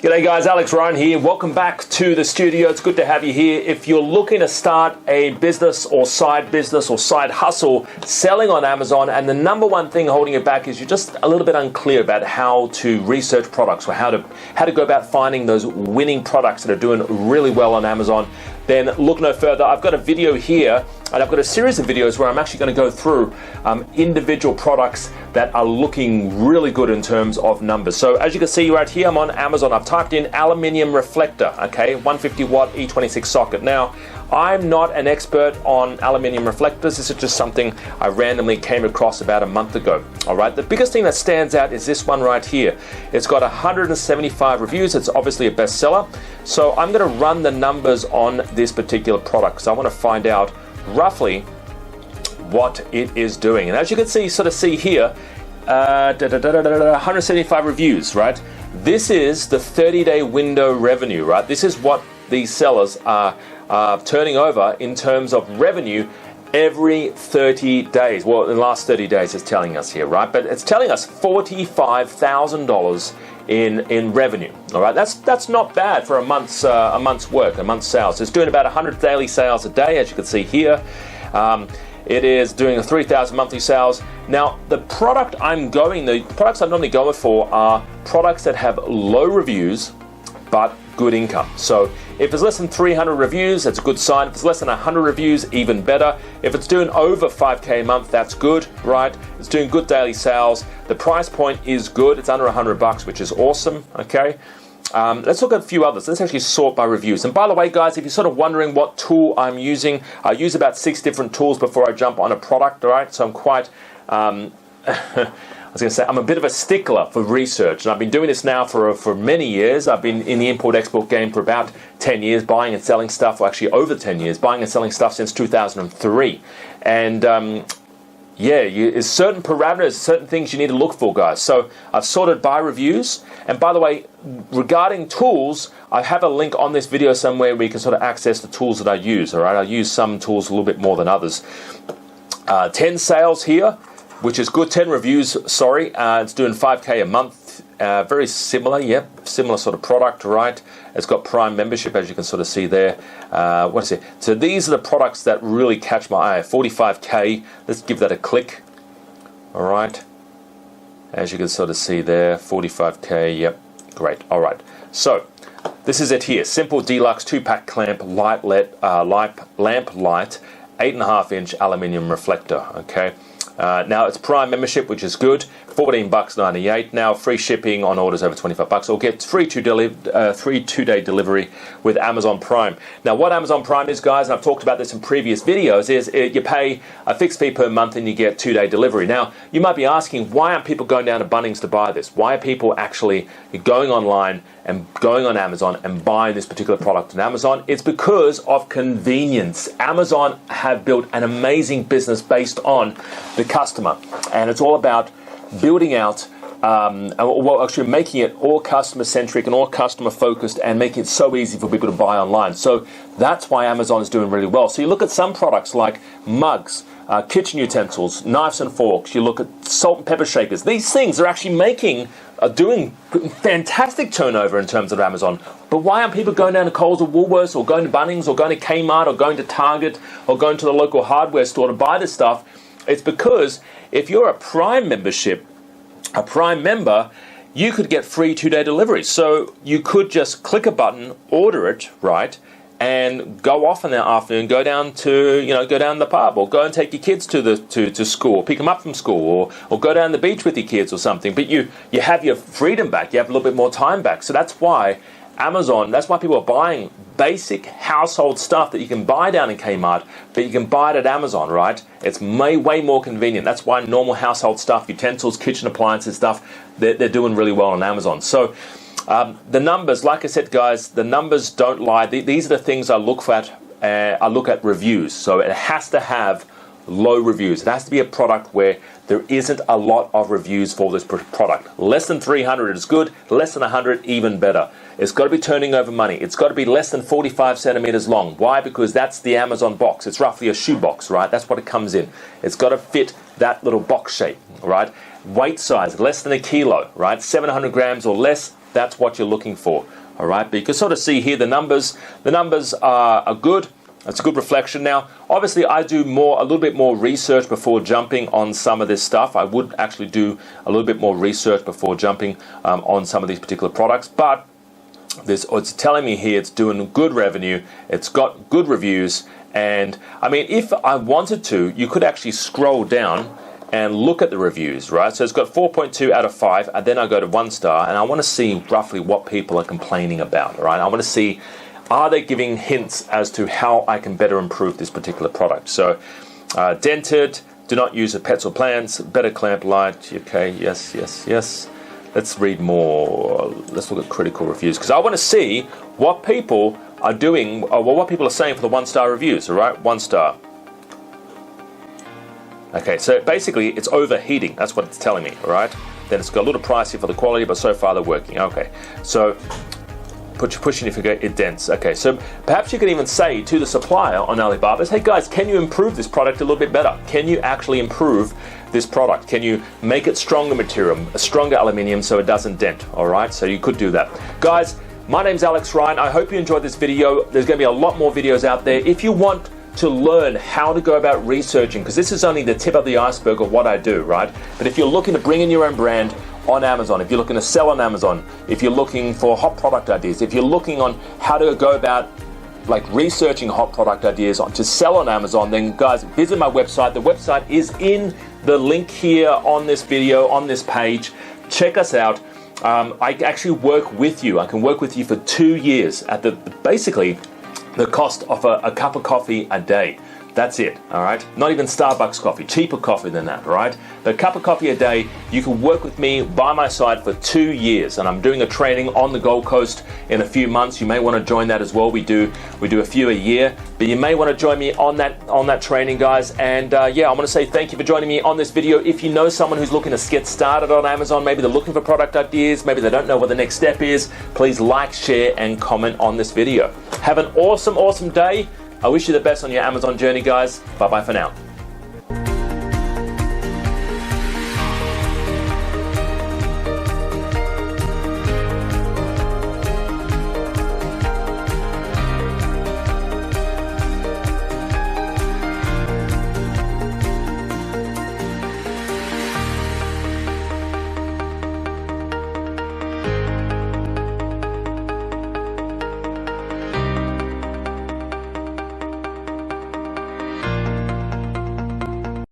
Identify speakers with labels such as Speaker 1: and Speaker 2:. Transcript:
Speaker 1: G'day guys, Alex Ryan here. Welcome back to the studio. It's good to have you here. If you're looking to start a business or side hustle selling on Amazon, and the number one thing holding you back is you're just a little bit unclear about how to research products or how to go about finding those winning products that are doing really well on Amazon, then look no further. I've got a video here, and I've got a series of videos where I'm actually going to go through individual products that are looking really good in terms of numbers. So as you can see right here, I'm on Amazon. I've typed in aluminium reflector, okay, 150 watt E26 socket. Now, I'm not an expert on aluminium reflectors. This is just something I randomly came across about a month ago. All right, the biggest thing that stands out is this one right here. It's got 175 reviews. It's obviously a bestseller. So I'm going to run the numbers on this particular product because I want to find out roughly what it is doing. And as you can see here, 175 reviews, right? This is the 30-day window revenue, right? This is what these sellers are turning over in terms of revenue every 30 days. Well, in the last 30 days it's telling us here, right? But it's telling us $45,000 in revenue. All right, that's not bad for a month's work, a month's sales. It's doing about 100 daily sales a day, as you can see here. It is doing a 3,000 monthly sales. Now, the products I'm normally going for are products that have low reviews but good income. So if it's less than 300 reviews, that's a good sign. If it's less than 100 reviews, even better. If it's doing over 5K a month, that's good, right? It's doing good daily sales. The price point is good. It's under $100, which is awesome, okay? Let's look at a few others. Let's actually sort by reviews. And by the way, guys, if you're sort of wondering what tool I'm using, I use about 6 different tools before I jump on a product, all right? So I'm quite... I was going to say, I'm a bit of a stickler for research, and I've been doing this now for many years. I've been in the import-export game for about 10 years, buying and selling stuff, or actually over 10 years, buying and selling stuff since 2003. And there's certain parameters, certain things you need to look for, guys. So I've sorted by reviews. And by the way, regarding tools, I have a link on this video somewhere where you can sort of access the tools that I use, all right? I use some tools a little bit more than others. 10 sales here, which is good. 10 reviews, sorry. It's doing 5K a month. Very similar, similar sort of product, right? It's got Prime membership, as you can sort of see there. What is it? So these are the products that really catch my eye. 45K, let's give that a click. All right. As you can sort of see there, 45K, yep, great. All right. So this is it here. Simple Deluxe 2-pack clamp, lamp light, 8.5-inch aluminium reflector, okay? Now it's Prime membership, which is good, $14.98. Now free shipping on orders over $25, or get free two-day delivery with Amazon Prime. Now what Amazon Prime is, guys, and I've talked about this in previous videos, is you pay a fixed fee per month and you get 2-day delivery. Now you might be asking, why aren't people going down to Bunnings to buy this? Why are people actually going online and going on Amazon and buying this particular product on Amazon? It's because of convenience. Amazon have built an amazing business based on the customer, and it's all about building out, making it all customer-centric and all customer-focused and making it so easy for people to buy online. So that's why Amazon is doing really well. So you look at some products like mugs, kitchen utensils, knives and forks, you look at salt and pepper shakers. These things are actually doing fantastic turnover in terms of Amazon. But why aren't people going down to Coles or Woolworths or going to Bunnings or going to Kmart or going to Target or going to the local hardware store to buy this stuff? It's because if you're a Prime member, you could get free 2-day delivery. So you could just click a button, order it, right, and go off in the afternoon, go down the pub, or go and take your kids to school, or pick them up from school, or go down the beach with your kids or something. But you have your freedom back. You have a little bit more time back. So that's why that's why people are buying basic household stuff that you can buy down in Kmart, but you can buy it at Amazon, right? It's way more convenient. That's why normal household stuff, utensils, kitchen appliances stuff, they're doing really well on Amazon. So the numbers, like I said, guys, the numbers don't lie. These are the things I look at. I look at reviews. So it has to have low reviews. It has to be a product where there isn't a lot of reviews for this product. Less than 300 is good. Less than 100, even better. It's got to be turning over money. It's got to be less than 45 centimeters long. Why? Because that's the Amazon box. It's roughly a shoe box, right? That's what it comes in. It's got to fit that little box shape, right? Weight size, less than 1 kilo, right? 700 grams or less, that's what you're looking for. All right, but you can sort of see here the numbers. The numbers are good. It's a good reflection. Now, obviously, I do a little bit more research before jumping on some of this stuff. I would actually do a little bit more research before jumping on some of these particular products. But it's telling me here it's doing good revenue. It's got good reviews. And I mean, if I wanted to, you could actually scroll down and look at the reviews, right? So it's got 4.2 out of 5, and then I go to 1 star, and I want to see roughly what people are complaining about, right? I want to see, are they giving hints as to how I can better improve this particular product? So, dented, do not use the pets or plants, better clamp light, okay, yes, yes, yes. Let's read more. Let's look at critical reviews, because I want to see what people are doing, or what people are saying for the 1 star reviews, all right? 1 star. Okay, so basically it's overheating. That's what it's telling me, all right? Then it's got a little pricey for the quality, but so far they're working. Okay, so pushing if you get it dense. Okay, so perhaps you could even say to the supplier on Alibaba's, hey guys, can you improve this product a little bit better? Can you actually improve this product? Can you make it stronger material, a stronger aluminium so it doesn't dent, all right? So you could do that. Guys, my name's Alex Ryan. I hope you enjoyed this video. There's gonna be a lot more videos out there. If you want to learn how to go about researching, because this is only the tip of the iceberg of what I do, right? But if you're looking to bring in your own brand on Amazon, if you're looking to sell on Amazon, if you're looking for hot product ideas, if you're looking on how to go about like researching hot product ideas to sell on Amazon, then guys, visit my website. The website is in the link here on this video, on this page. Check us out. I actually work with you. I can work with you for 2 years at basically the cost of a cup of coffee a day. That's it, all right? Not even Starbucks coffee, cheaper coffee than that, all right? But a cup of coffee a day, you can work with me by my side for 2 years, and I'm doing a training on the Gold Coast in a few months. You may want to join that as well. We do a few a year, but you may want to join me on that training, guys. And yeah, I want to say thank you for joining me on this video. If you know someone who's looking to get started on Amazon, maybe they're looking for product ideas, maybe they don't know what the next step is, please like, share, and comment on this video. Have an awesome, awesome day. I wish you the best on your Amazon journey, guys. Bye-bye for now.